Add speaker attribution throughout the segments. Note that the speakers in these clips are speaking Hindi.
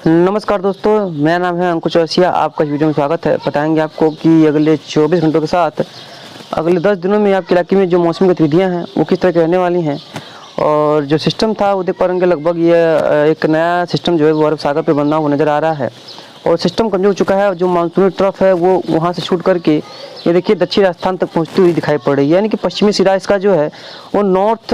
Speaker 1: नमस्कार दोस्तों, मेरा नाम है अंकुश चौरसिया। आपका इस वीडियो में स्वागत है। बताएंगे आपको कि अगले 24 घंटों के साथ अगले 10 दिनों में आपके इलाके में जो मौसमी गतिविधियां हैं वो किस तरह की रहने वाली हैं। और जो सिस्टम था वो देख पा रहे हैं लगभग ये एक नया सिस्टम जो है वो अरब सागर पे बनना हुआ नज़र आ रहा है और सिस्टम कमजोर हो चुका है। जो मानसूनी ट्रफ है वो वहाँ से छूट करके ये देखिए दक्षिण राजस्थान तक पहुँचती हुई दिखाई पड़ रही है, यानी कि पश्चिमी सिरा इसका जो है वो नॉर्थ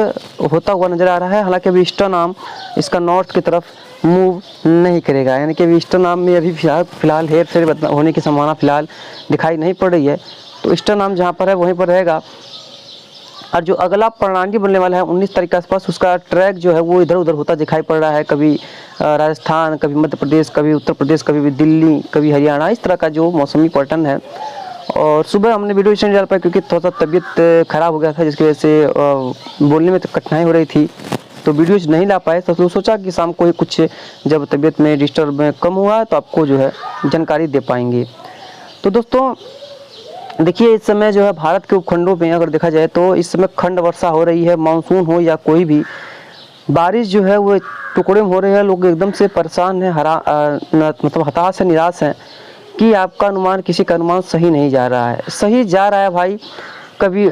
Speaker 1: होता हुआ नज़र आ रहा है। हालांकि अभी ईस्टर्न आर्म इसका नॉर्थ की तरफ मूव नहीं करेगा, यानी कि अभी ईस्टर्न आर्म में अभी फिलहाल हेर फेर होने की संभावना फिलहाल दिखाई नहीं पड़ रही है। तो ईस्टर्न आर्म जहाँ पर है वहीं पर रहेगा। और जो अगला प्रणाली बनने वाला है 19 तारीख के आसपास, उसका ट्रैक जो है वो इधर उधर होता दिखाई पड़ रहा है। कभी राजस्थान, कभी मध्य प्रदेश, कभी उत्तर प्रदेश, कभी दिल्ली, कभी हरियाणा, इस तरह का जो मौसमी पैटर्न है। और सुबह हमने वीडियो इसलिए नहीं डाल पाया क्योंकि थोड़ा सा तबीयत खराब हो गया था, जिसकी वजह से बोलने में तो कठिनाई हो रही थी, तो वीडियो नहीं ला पाए। तो सोचा कि शाम को ही कुछ जब तबीयत में डिस्टर्ब में कम हुआ तो आपको जो है जानकारी दे पाएंगे। तो दोस्तों देखिए, इस समय जो है भारत के उपखंडों में अगर देखा जाए तो इस समय खंड वर्षा हो रही है। मानसून हो या कोई भी बारिश जो है वो टुकड़े में हो रहे हैं। लोग एकदम से परेशान हैं, मतलब हताश है, निराश हैं कि आपका अनुमान, किसी का अनुमान सही नहीं जा रहा है। सही जा रहा है भाई, कभी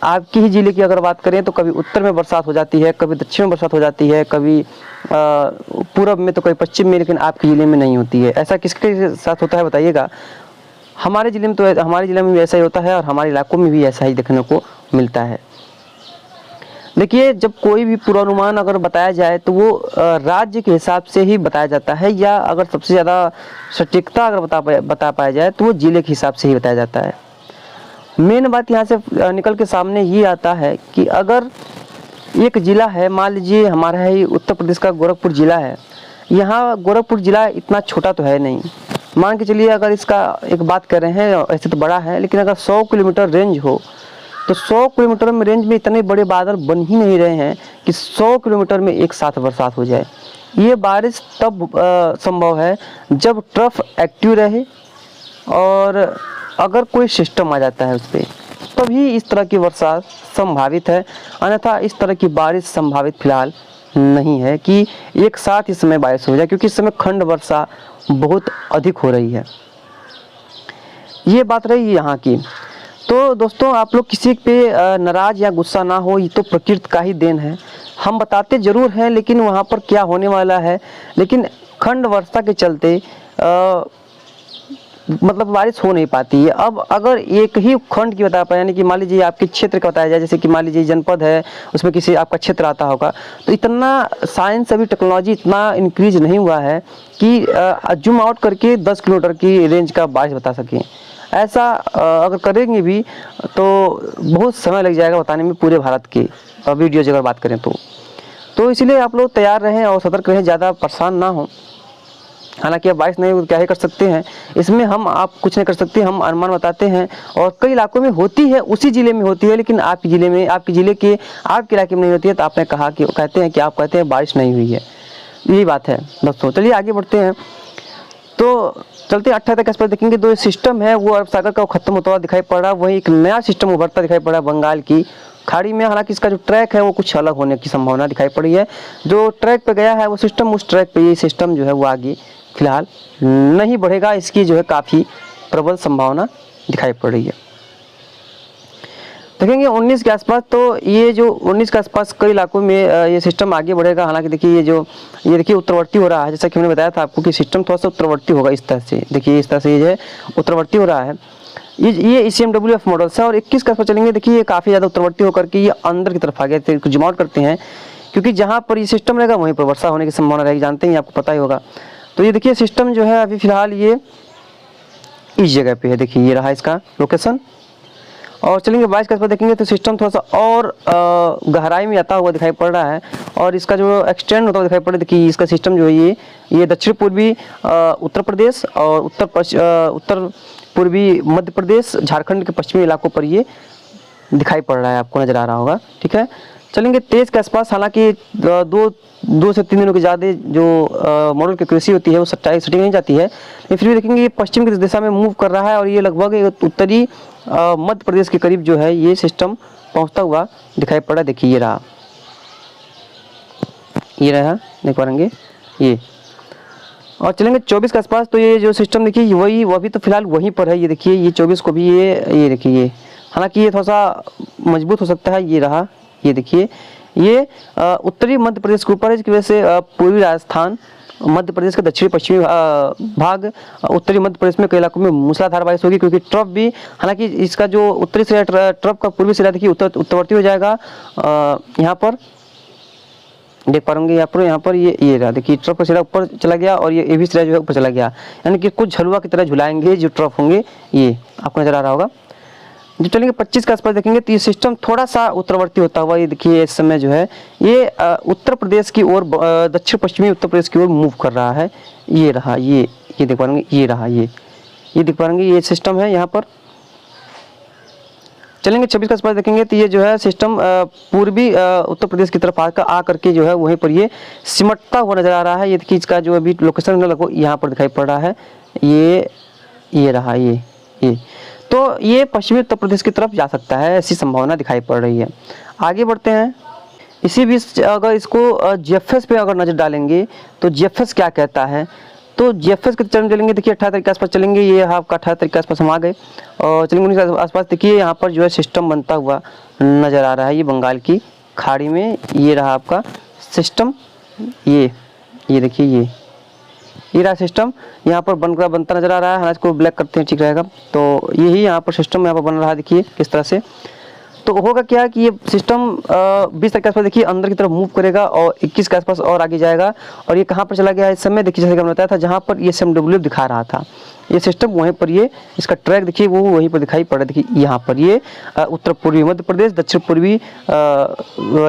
Speaker 1: आपकी ही ज़िले की अगर बात करें तो कभी उत्तर में बरसात हो जाती है, कभी दक्षिण में बरसात हो जाती है, कभी पूर्व में तो कभी पश्चिम में, लेकिन आपके ज़िले में नहीं होती है। ऐसा किसके साथ होता है बताइएगा। हमारे ज़िले में तो हमारे ज़िले में भी ऐसा ही होता है और हमारे इलाकों में भी ऐसा ही देखने को मिलता है। देखिए, जब कोई भी पूर्वानुमान अगर बताया जाए तो वो राज्य के हिसाब से ही बताया जाता है, या अगर सबसे ज़्यादा सटीकता अगर बता पाया जाए तो वो जिले के हिसाब से ही बताया जाता है। मेन बात यहाँ से निकल के सामने ये आता है कि अगर एक ज़िला है, मान लीजिए हमारा है उत्तर प्रदेश का गोरखपुर ज़िला है। यहाँ गोरखपुर ज़िला इतना छोटा तो है नहीं, मान के चलिए अगर इसका एक बात कर रहे हैं, ऐसे तो बड़ा है, लेकिन अगर 100 किलोमीटर रेंज हो तो 100 किलोमीटर में रेंज में इतने बड़े बादल बन ही नहीं रहे हैं कि 100 किलोमीटर में एक साथ बरसात हो जाए। ये बारिश तब संभव है जब ट्रफ एक्टिव रहे और अगर कोई सिस्टम आ जाता है उस पर, तभी इस तरह की वर्षा संभावित है। अन्यथा इस तरह की बारिश संभावित फिलहाल नहीं है कि एक साथ इस समय बारिश हो जाए, क्योंकि इस समय खंड वर्षा बहुत अधिक हो रही है। ये बात रही यहाँ की। तो दोस्तों, आप लोग किसी पे नाराज या गुस्सा ना हो, ये तो प्रकृति का ही देन है। हम बताते जरूर हैं लेकिन वहाँ पर क्या होने वाला है, लेकिन खंड वर्षा के चलते मतलब बारिश हो नहीं पाती है। अब अगर एक ही खंड की बता पाए, यानी कि मान लीजिए आपके क्षेत्र का बताया जाए, जैसे कि मान लीजिए जनपद है, उसमें किसी आपका क्षेत्र आता होगा, तो इतना साइंस, अभी टेक्नोलॉजी इतना इंक्रीज नहीं हुआ है कि जूम आउट करके 10 किलोमीटर की रेंज का बारिश बता सकें। ऐसा अगर करेंगे भी तो बहुत समय लग जाएगा बताने में पूरे भारत की वीडियोज अगर बात करें तो इसलिए आप लोग तैयार रहें और सतर्क रहें, ज़्यादा परेशान ना हो। हालांकि अब बारिश नहीं, क्या ही कर सकते हैं इसमें, हम आप कुछ नहीं कर सकते, हम अनुमान बताते हैं। और कई इलाकों में होती है, उसी ज़िले में होती है, लेकिन आपके ज़िले में, आपके ज़िले के, आपके इलाके में नहीं होती है। तो आपने कहा कि कहते हैं कि आप कहते हैं बारिश नहीं हुई है, यही बात है दोस्तों। चलिए आगे बढ़ते हैं। तो चलते 28 तक आसपास देखेंगे, जो सिस्टम है वो अरब सागर का खत्म होता हुआ दिखाई पड़ रहा है, वहीं एक नया सिस्टम उभरता दिखाई पड़ रहा है बंगाल की खाड़ी में। हालांकि इसका जो ट्रैक है वो कुछ अलग होने की संभावना दिखाई पड़ी है। जो ट्रैक पे गया है वो सिस्टम, उस ट्रैक पे ये सिस्टम जो है वो आगे फिलहाल नहीं बढ़ेगा। इसकी जो है काफ़ी प्रबल संभावना दिखाई पड़ रही है। देखेंगे 19 के आसपास, तो ये जो 19 के आसपास कई इलाकों में ये सिस्टम आगे बढ़ेगा। हालांकि देखिए ये देखिए उत्तरवर्ती हो रहा है, जैसा कि मैंने बताया था आपको कि सिस्टम थोड़ा सा उत्तरवर्ती होगा इस तरह से। देखिए इस तरह से ये जो है उत्तरवर्ती हो रहा है। ये ECMWF मॉडल है। और 21 के आसपास चलेंगे, देखिए ये काफ़ी ज़्यादा उत्तरवर्ती होकर के ये अंदर की तरफ आ गया। तो जूम आउट करते हैं, क्योंकि जहाँ पर ये सिस्टम रहेगा वहीं पर वर्षा होने की संभावना रहेगी, जानते हैं, आपको पता ही होगा। तो ये देखिए सिस्टम जो है अभी फिलहाल ये इस जगह पे है। देखिए ये रहा इसका लोकेशन। और चलेंगे 22 के आसपास देखेंगे तो सिस्टम थोड़ा सा और गहराई में आता हुआ दिखाई पड़ रहा है और इसका जो एक्सटेंड होता हुआ दिखाई पड़ रहा है। देखिए इसका सिस्टम जो है ये दक्षिण पूर्वी उत्तर प्रदेश और उत्तर पूर्वी मध्य प्रदेश, झारखंड के पश्चिमी इलाकों पर ये दिखाई पड़ रहा है, आपको नज़र आ रहा होगा। ठीक है, चलेंगे 23 के आसपास। हालांकि दो से 3 दिनों की ज़्यादा जो मॉडल की कृषि होती है वो सटीक नहीं जाती है, लेकिन फिर भी देखेंगे ये पश्चिम की दिशा में मूव कर रहा है और ये लगभग उत्तरी मध्य प्रदेश के करीब जो है ये सिस्टम पहुंचता हुआ दिखाई पड़ा। देखिए ये रहा, देख पा रहेंगे ये। और चलेंगे 24 के आसपास, तो ये जो सिस्टम देखिए वही वो अभी तो फिलहाल वहीं पर है। ये देखिए ये 24 को भी ये देखिए ये, हालांकि ये थोड़ा सा मजबूत हो सकता है। ये रहा, ये देखिए ये उत्तरी मध्य प्रदेश के ऊपर है, इसकी वजह से पूर्वी राजस्थान, मध्य प्रदेश के दक्षिणी पश्चिमी भाग, उत्तरी मध्य प्रदेश में कई इलाकों में मूसलाधार बारिश होगी, क्योंकि ट्रफ भी, हालांकि इसका जो उत्तरी सिरा ट्रफ का पूर्वी सिरा देखिए उत्तरवर्ती हो जाएगा। यहाँ पर देख पा रहे यहाँ पर ये रहा, देखिए ट्रफ का सिरा ऊपर चला गया और ये भी सिरा जो है ऊपर चला गया, यानी कि कुछ झलुआ की तरह झुलाएंगे जो ट्रफ होंगे। ये आपको नजर आ रहा होगा। जब चलेंगे 25 के आसपास देखेंगे तो ये सिस्टम थोड़ा सा उत्तरवर्ती होता हुआ, ये देखिए इस समय जो है ये उत्तर प्रदेश की ओर, दक्षिण पश्चिमी उत्तर प्रदेश की ओर मूव कर रहा है। ये रहा, ये देख पा रहे, ये रहा, ये देख पा रहे, ये सिस्टम है यहाँ पर। चलेंगे 26 के आसपास देखेंगे तो ये जो है सिस्टम पूर्वी उत्तर प्रदेश की तरफ आ करके जो है वहीं पर ये सिमटता हुआ नजर आ रहा है। ये देखिए इसका जो अभी लोकेशन लगभग यहाँ पर दिखाई पड़ रहा है। ये रहा, ये तो ये पश्चिमी उत्तर प्रदेश की तरफ जा सकता है, ऐसी संभावना दिखाई पड़ रही है। आगे बढ़ते हैं। इसी बीच अगर इसको जीएफएस पे अगर नज़र डालेंगे तो जीएफएस क्या कहता है, तो जीएफएस के चरण चलेंगे, देखिए 18 तारीख के आसपास चलेंगे, ये आपका 18 तारीख के आसपास हम आ गए और चलेंगे 19 के आसपास। देखिए यहाँ पर जो है सिस्टम बनता हुआ नज़र आ रहा है, ये बंगाल की खाड़ी में ये रहा आपका सिस्टम। ये देखिए ये रहा सिस्टम, यहाँ पर बनता नजर आ रहा है। हालांकि इसको ब्लैक करते हैं, ठीक रहेगा। तो यही यहाँ पर सिस्टम यहाँ पर बन रहा है, देखिए किस तरह से। तो होगा क्या कि ये सिस्टम 20 तारीख के आसपास देखिए अंदर की तरफ मूव करेगा और 21 के आसपास और आगे जाएगा। और ये कहाँ पर चला गया है इस समय, देखिए जैसे कि हमने बताया था, जहाँ पर ये SMW दिखा रहा था ये सिस्टम, वहीं पर ये इसका ट्रैक देखिए वो वहीं पर दिखाई पड़ रहा है। देखिए यहाँ पर ये उत्तर पूर्वी मध्य प्रदेश, दक्षिण पूर्वी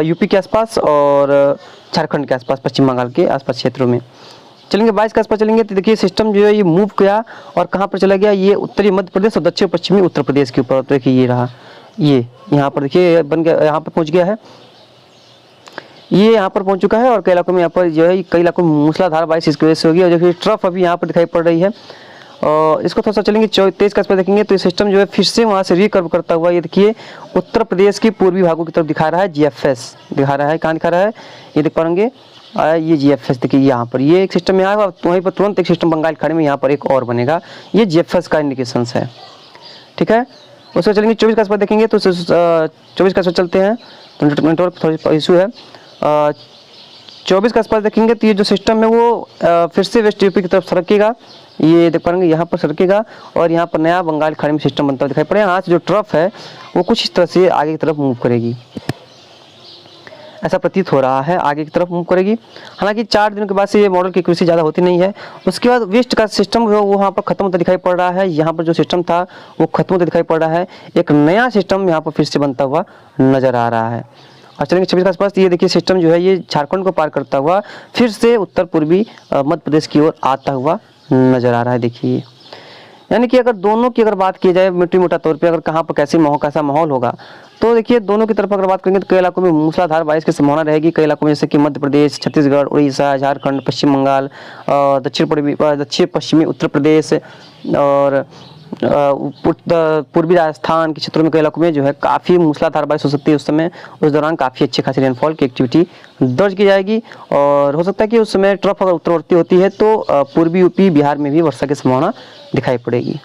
Speaker 1: यूपी के आसपास और झारखंड के आसपास, पश्चिम बंगाल के आसपास क्षेत्रों में। चलेंगे 22 के आसपास चलेंगे तो देखिए सिस्टम जो है ये मूव किया और कहाँ पर चला गया, ये उत्तरी मध्य प्रदेश और दक्षिण पश्चिमी उत्तर प्रदेश के ऊपर। तो देखिए ये रहा, ये यहाँ पर देखिए बन गया, यहाँ पर पहुँच गया है, ये यहाँ पर पहुँच चुका है। और कई इलाकों में यहाँ पर जो है कई इलाकों में मूसलाधार बारिश इसकी वजह से होगी। और देखिए ट्रफ अभी यहाँ पर दिखाई पड़ रही है। और इसको थोड़ा सा चलेंगे 23 के आसपास देखेंगे तो ये सिस्टम जो है फिर से वहाँ से रिकर्व करता हुआ, ये देखिए उत्तर प्रदेश के पूर्वी भागों की तरफ दिखा रहा है। जीएफएस दिखा रहा है, कहाँ दिखा रहा है, ये देख पाएंगे ये जीएफएस देखिए यहाँ पर ये एक सिस्टम में आएगा, वहीं पर तुरंत एक सिस्टम बंगाल खाड़ी में यहाँ पर एक और बनेगा। ये जीएफएस का इंडिकेशन है, ठीक है। उसको चलेंगे 24 के आसपास देखेंगे तो 24 के आसपास चलते हैं, तो नेटवर्क थोड़ा इशू है। 24 के आसपास देखेंगे तो ये जो सिस्टम है वो फिर से वेस्ट यूपी की तरफ सरकेगा। ये देख पाएंगे यहाँ पर सरकेगा और यहाँ पर नया बंगाल खाड़ी में सिस्टम बनता हुआ दिखाई पड़ेगा। यहाँ से जो ट्रफ है वो कुछ इस तरह से आगे की तरफ मूव करेगी, ऐसा प्रतीत हो रहा है, आगे की तरफ मूव करेगी। हालांकि 4 दिनों के बाद से ये मॉडल की एक्यूरेसी ज़्यादा होती नहीं है। उसके बाद वेस्ट का सिस्टम जो वो वहाँ पर खत्म होता दिखाई पड़ रहा है, यहाँ पर जो सिस्टम था वो खत्म होता दिखाई पड़ रहा है। एक नया सिस्टम यहाँ पर फिर से बनता हुआ नजर आ रहा है। और चलेंगे 26 के आसपास, ये देखिए सिस्टम जो है ये झारखंड को पार करता हुआ फिर से उत्तर पूर्वी मध्य प्रदेश की ओर आता हुआ नजर आ रहा है। देखिए यानी कि अगर दोनों की अगर बात की जाए मोटी मोटा तौर पे, अगर कहाँ पर कैसा माहौल होगा, तो देखिए दोनों की तरफ अगर बात करेंगे तो कई इलाकों में मूसलाधार बारिश की संभावना रहेगी। कई इलाकों में जैसे कि मध्य प्रदेश, छत्तीसगढ़, उड़ीसा, झारखंड, पश्चिम बंगाल, दक्षिण पश्चिमी उत्तर प्रदेश और पूर्वी राजस्थान के क्षेत्रों में कई इलाकों में जो है काफ़ी मूसलाधार बारिश हो सकती है। उस दौरान काफ़ी अच्छी खासी रेनफॉल की एक्टिविटी दर्ज की जाएगी। और हो सकता है कि उस समय ट्रफ अगर उत्तरवर्ती होती है तो पूर्वी यूपी, बिहार में भी वर्षा की संभावना दिखाई पड़ेगी।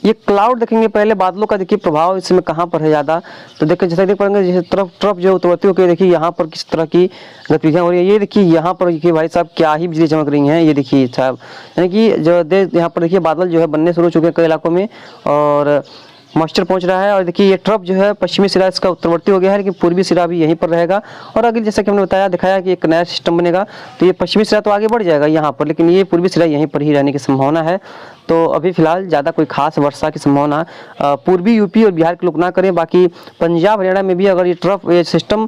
Speaker 1: ये क्लाउड देखेंगे पहले, बादलों का देखिए प्रभाव इसमें कहाँ पर है ज़्यादा, तो देखिए जैसे देख पाएंगे जैसे ट्रफ जो उत्तरवर्ती होकर देखिए यहाँ पर किस तरह की गतिविधियाँ हो रही है। ये देखिए यहाँ पर देखिए भाई साहब क्या ही बिजली चमक रही हैं, ये देखिए साहब, यानी कि जो यहाँ पर देखिए बादल जो है बनने शुरू हो चुके हैं कई इलाकों में और मॉइस्चर पहुंच रहा है। और देखिए ये ट्रफ जो है पश्चिमी सिरा इसका उत्तरवर्ती हो गया है, लेकिन पूर्वी सिरा भी यहीं पर रहेगा। और आगे जैसा कि हमने बताया दिखाया कि एक नया सिस्टम बनेगा, तो ये पश्चिमी सिरा तो आगे बढ़ जाएगा यहाँ पर, लेकिन ये पूर्वी सिरा यहीं पर ही रहने की संभावना है। तो अभी फिलहाल ज़्यादा कोई खास वर्षा की संभावना पूर्वी यूपी और बिहार के लोग ना करें। बाकी पंजाब हरियाणा में भी अगर ये सिस्टम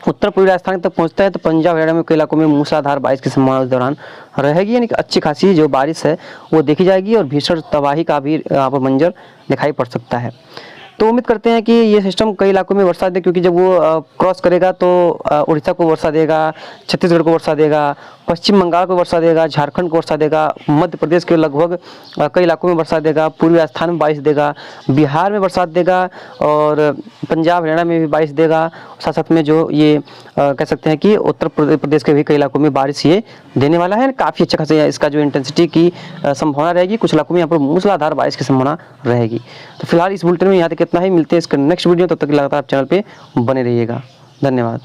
Speaker 1: उत्तर पूर्वी राजस्थान तक पहुंचता है तो पंजाब हरियाणा में कई इलाकों में मूसलाधार बारिश की संभावना उस दौरान रहेगी, यानी कि अच्छी खासी जो बारिश है वो देखी जाएगी और भीषण तबाही का भी यहाँ पर मंजर दिखाई पड़ सकता है। तो उम्मीद करते हैं कि ये सिस्टम कई इलाकों में वर्षा दे, क्योंकि जब वो क्रॉस करेगा तो उड़ीसा को वर्षा देगा, छत्तीसगढ़ को वर्षा देगा, पश्चिम बंगाल को वर्षा देगा, झारखंड को वर्षा देगा, मध्य प्रदेश के लगभग कई इलाकों में वर्षा देगा, पूर्वी राजस्थान में बारिश देगा, बिहार में बरसात देगा और पंजाब हरियाणा में भी बारिश देगा। साथ साथ में जो ये कह सकते हैं कि उत्तर प्रदेश के भी कई इलाकों में बारिश ये देने वाला है। काफ़ी अच्छा खासा इसका जो इंटेंसिटी की संभावना रहेगी, कुछ इलाकों में यहाँ पर मूसलाधार बारिश की संभावना रहेगी। तो फिलहाल इस बुलेटिन में यहाँ तक इतना ही, मिलते हैं इसके नेक्स्ट वीडियो, तब तक लगातार आप चैनल पे बने रहिएगा। धन्यवाद।